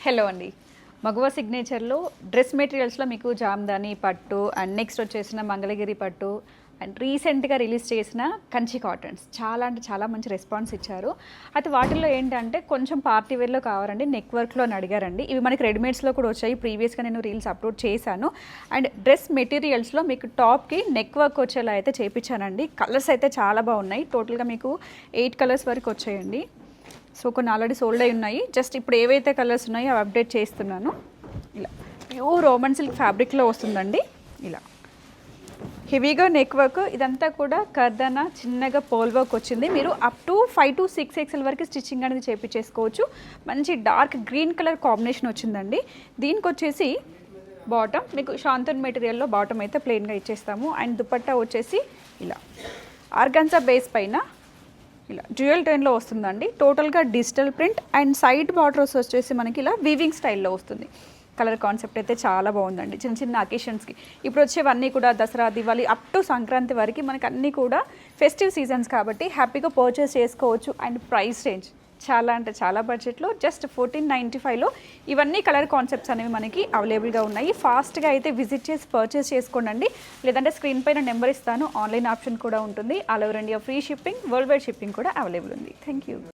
Hello అండి. మగువ సిగ్నేచర్లో dress మెటీరియల్స్లో మీకు జామ్దాని పట్టు అండ్ నెక్స్ట్ వచ్చేసిన మంగళగిరి పట్టు అండ్ రీసెంట్గా రిలీజ్ చేసిన కంచి కాటన్స్ చాలా అంటే చాలా మంచి రెస్పాన్స్ ఇచ్చారు. అయితే వాటిల్లో ఏంటంటే కొంచెం పార్టీ వేర్లో కావాలండి, నెక్ వర్క్లో అని అడిగారండి. ఇవి మనకి రెడీమేడ్స్లో కూడా వచ్చాయి, ప్రీవియస్గా నేను రీల్స్ అప్లోడ్ చేశాను. అండ్ డ్రెస్ మెటీరియల్స్లో మీకు టాప్కి నెక్ వర్క్ వచ్చేలా అయితే చేయించానండి. కలర్స్ అయితే చాలా బాగున్నాయి. టోటల్గా మీకు 8 కలర్స్ వరకు వచ్చాయండి. సో కొన్ని ఆల్రెడీ సోల్డ్ అయి ఉన్నాయి. జస్ట్ ఇప్పుడు ఏవైతే కలర్స్ ఉన్నాయో అవి అప్డేట్ చేస్తున్నాను. ఇలా ప్యూర్ రోమన్ సిల్క్ ఫ్యాబ్రిక్లో వస్తుందండి. ఇలా హెవీగా నెక్ వర్క్, ఇదంతా కూడా కర్దన చిన్నగా పోల్ వర్క్ వచ్చింది. మీరు అప్ టు 5 to 6 XL వరకు స్టిచ్చింగ్ అనేది చేయించేసుకోవచ్చు. మంచి డార్క్ గ్రీన్ కలర్ కాంబినేషన్ వచ్చిందండి. దీనికి వచ్చేసి బాటమ్ మీకు శాంతన్ మెటీరియల్లో బాటమ్ అయితే ప్లెయిన్గా ఇచ్చేస్తాము. అండ్ దుపట్టా వచ్చేసి ఇలా ఆర్గాన్జా బేస్ పైన ఇలా డ్యూయల్ టోన్లో వస్తుందండి. టోటల్గా digital print and side borders వచ్చేసి మనకి ఇలా వీవింగ్ స్టైల్లో వస్తుంది. కలర్ కాన్సెప్ట్ అయితే చాలా బాగుందండి. చిన్న చిన్న అకేషన్స్కి ఇప్పుడు వచ్చేవన్నీ కూడా దసరా, దివాళీ అప్ టు సంక్రాంతి వరకు మనకి అన్నీ కూడా ఫెస్టివ్ సీజన్స్ కాబట్టి హ్యాపీగా పర్చేస్ చేసుకోవచ్చు. అండ్ ప్రైస్ రేంజ్ చాలా అంటే చాలా బడ్జెట్లో జస్ట్ 1495లో ఇవన్నీ కలర్ కాన్సెప్ట్స్ అనేవి మనకి అవైలబుల్గా ఉన్నాయి. ఫాస్ట్గా అయితే విజిట్ చేసి పర్చేస్ చేసుకోండి. లేదంటే స్క్రీన్ పైన నెంబర్ ఇస్తాను, ఆన్లైన్ ఆప్షన్ కూడా ఉంటుంది. All over India free shipping, world wide shipping కూడా అవైలబుల్ ఉంది. Thank you.